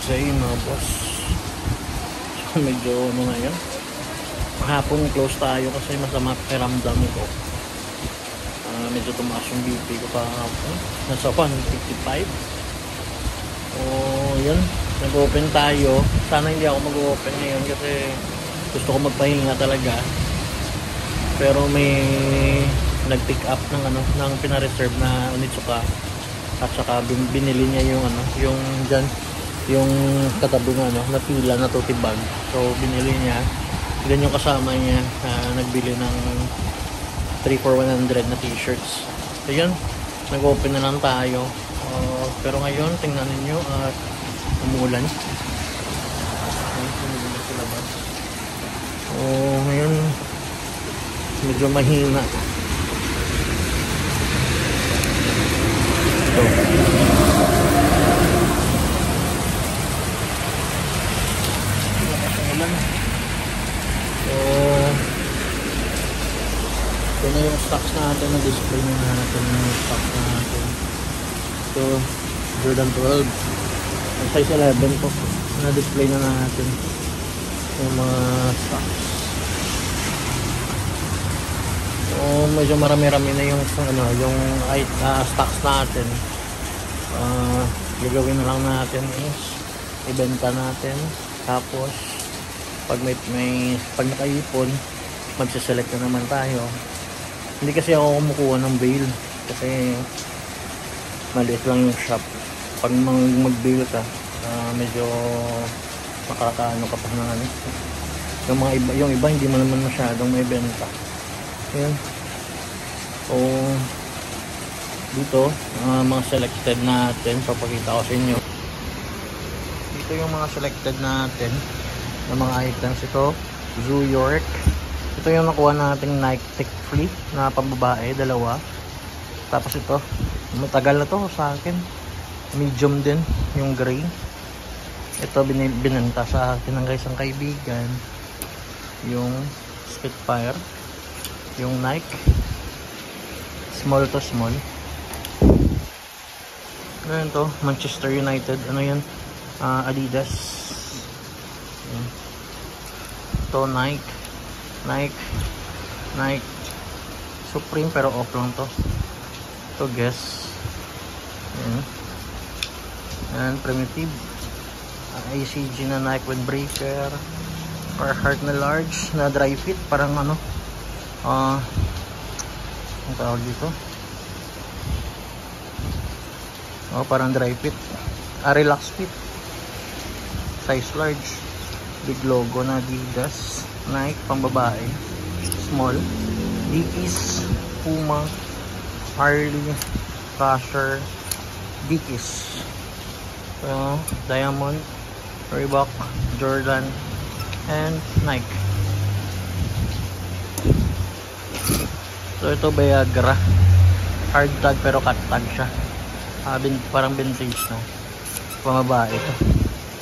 say mga boss. So medyo ano ngayon, hapon close tayo kasi masama pakiramdam ko. Medyo tumaas yung BP ko pa hapon, nasa 155. So yun, nag-open tayo. Sana hindi ako mag-open ngayon kasi gusto ko magpahinga talaga, pero may nag-pick up ng ano, ng pina-reserve na Onitsuka, at saka binili niya yung ano, yung dyan, yung katabi na ano, na pila na tote bag. So binili niya, then yung kasama niya nagbili ng 3 for 100 na t-shirts. So yun, nag-open na lang tayo. Pero ngayon tingnan niyo at umuulan. So ngayon medyo mahina. Ito na yung stocks natin, na display na natin yung stocks natin. So Jordan 12 size 11 po, na display na natin yung mga stocks. So medyo marami-rami na yung ano, yung stocks natin. Gagawin na lang natin is ibenta natin, tapos pag pag nakaipon, magse-select na naman tayo. Hindi kasi ako kumukuha ng bail kasi maliit lang yung shop. Pag mag-bail ka, medyo makakaano ka pa ng ano. Yung iba hindi mo naman masyadong may benta. Ayan. So dito, mga selected natin, papakita ko sa inyo. Dito yung mga selected natin ng mga items. Ito, Zoo York. Ito yung nakuha nating Nike Tech Free na pambabae, dalawa. Tapos ito, matagal na to sa akin, medium din yung gray. Ito binenta sa akin ng isang kaibigan, yung Spitfire, yung Nike small to small. Ganun to, Manchester United, ano yan, Adidas. Ito Nike Supreme, pero off lang to. Ito Guess. Ayan, Primitive, ACG na Nike windbreaker, Carhartt na large na dry fit, parang ano, ang tawag dito, parang dry fit, relax fit, size large, big logo na Adidas, Nike pambabae, small, Dickies, Puma, Harley, Casher, Dickies, Diamond, Reebok, Jordan, and Nike. So ito Viagra, hard tag pero cut tag siya, parang vintage na, pambabae ito.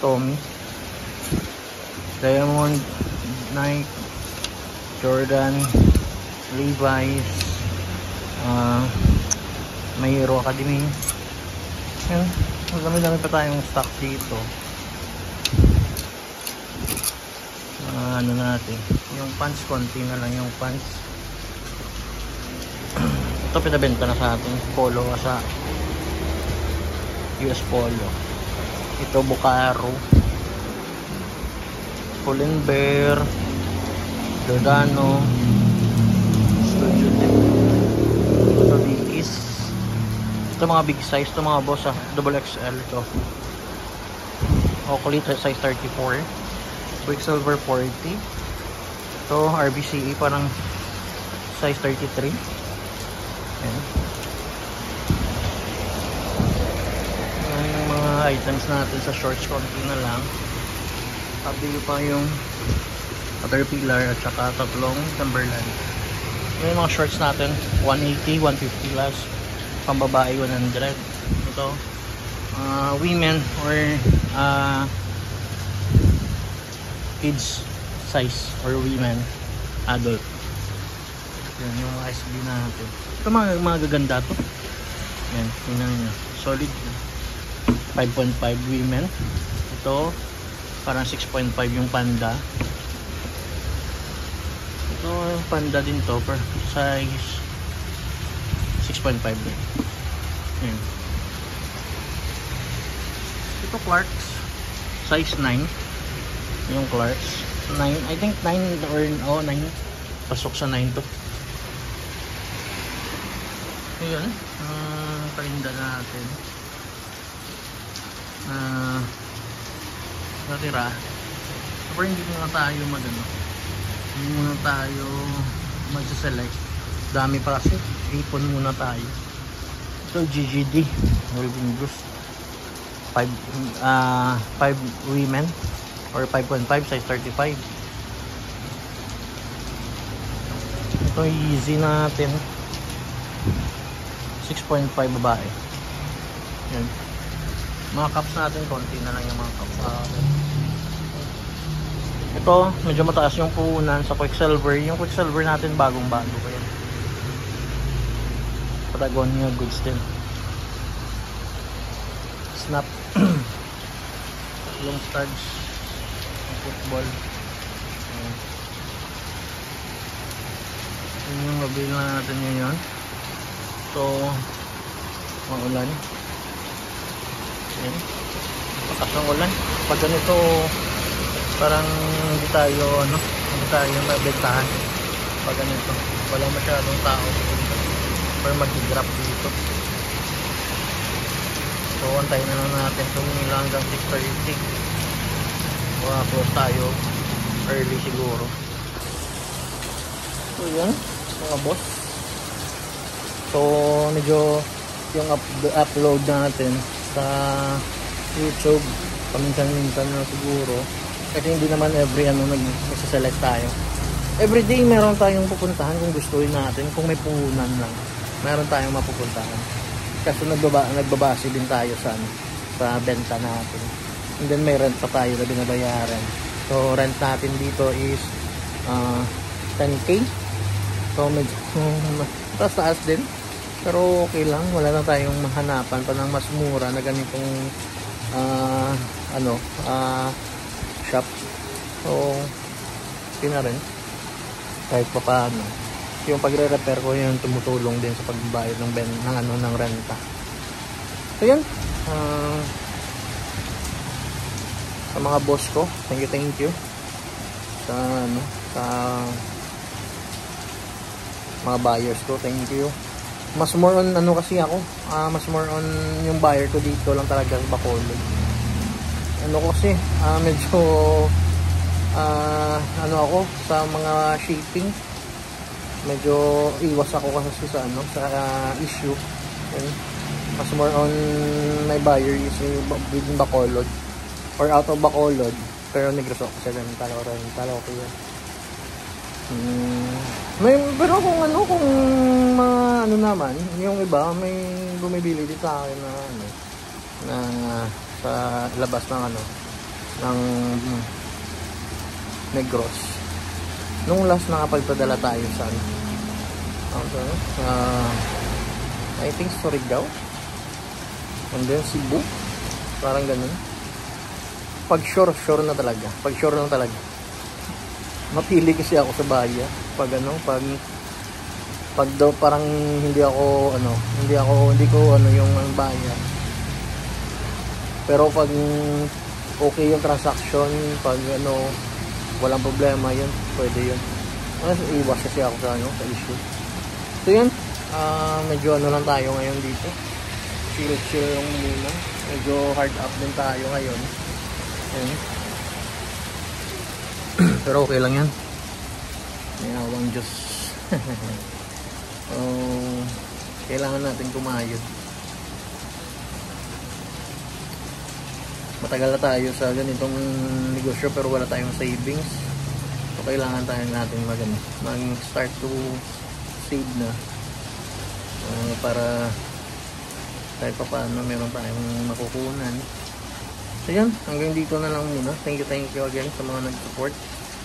Tommy, Diamond, Nike, Jordan, Levi's, may Hero Academy. Yan, dami-dami pa tayong stock dito. Ano natin, yung pants, konti na lang yung pants. Ito pinabenta na sa atin, polo sa US Polo. Ito Bucaro, Pull&Bear, Giordano, Studio Dip. Ito Dickies. Ito mga big size, ito mga boss, double XL ito. Oakley size 34, Quicksilver 40. Ito RBCE, parang size 33. Ayan. Yung mga items natin sa shorts, konti na lang. Tabi pa yung Caterpillar at saka tatlong Timberland. Yung mga shorts natin, 180, 150 last, pambabae 100. Ito women or kids size or women adult. Yan yung SB natin. Ito mga gaganda to. Yan, tingnan nyo, solid. 5.5 women. Ito, parang 6.5 yung Panda. Ito, Panda din to, per size 6.5 din. Ayan. Ito Clarks, size 9. Yung Clarks, 9, I think 9 or 9. Pasok sa 9 to. Ayan, parinda natin. Natira. Pero hindi muna tayo hindi muna tayo magsaselect. Dami pa kasi. Ipon muna tayo. Ito GGD Golden Goose. 5 women or 5.5 size 35. Ito easy natin. 6.5 babae. Yan. Mga cups natin, konti na lang yung mga cups natin. Ito, medyo mataas yung puhunan sa Quicksilver. Yung Quicksilver natin bagong-bago pa yan. Patagonia goods din. Snap. Long studs. Football. Yun yung mabili na natin ngayon. Ito, maulan. Ayan. Pakas ng ulan. Pag ganito, parang hindi tayo mabentahan. Pag ganito, wala masyadong tao dito. Pero mag-drop dito. So, antayin na lang natin. Tumingin hanggang 6:30. Close tayo. Early siguro. So, yan. Mga boss. So, medyo yung upload natin sa YouTube paminsan-minsan na siguro kasi hindi naman every nagsaselect tayo. Everyday meron tayong pupuntahan kung gustuin natin, kung may puhunan lang meron tayong mapupuntahan kasi nagbabase din tayo sa benta natin, and then may rent pa tayo na binabayaran. So rent natin dito is 10k, so medyo taas din. Pero okay lang, wala na tayong mahanapan pa ng mas mura na ganitong shop. So, okay na rin. Kahit pa paano. Yung pagre-repair ko yun, tumutulong din sa pagbayad ng renta. So, yun. Sa mga boss ko, thank you. Sa mga buyers ko, thank you. Mas more on kasi ako, mas more on yung buyer ko dito lang talaga sa Bacolod. Kasi medyo ako sa mga shipping, medyo iwas ako kasi sa issue. Mas more on my buyer is within Bacolod or out of Bacolod, pero Negros kasi ganun talo ko yan. Pero kung mga naman, yung iba may bumibili dito sa akin na sa labas ng Negros. Nung last nakapagpadala tayo sa I think Surigao, and then Cebu, parang ganun. Pag sure na talaga. Mapili kasi ako sa baya. Pag daw parang hindi ko yung baya. Pero pag okay yung transaction, pag walang problema, yun, pwede yun. Iwas kasi ako sa issue. So yun, medyo lang tayo ngayon dito. Chill lang muna. Medyo hard up din tayo ngayon. Ayan. Pero okay lang yan. May awang Diyos. So, kailangan natin kumayod. Matagal na tayo sa ganitong negosyo pero wala tayong savings. So, kailangan natin mag-start to save na. Para kahit pa paano meron tayong makukunan. So yan, hanggang dito na lang muna. Thank you again sa mga nag-support.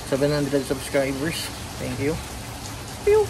700 subscribers. Thank you. Pew!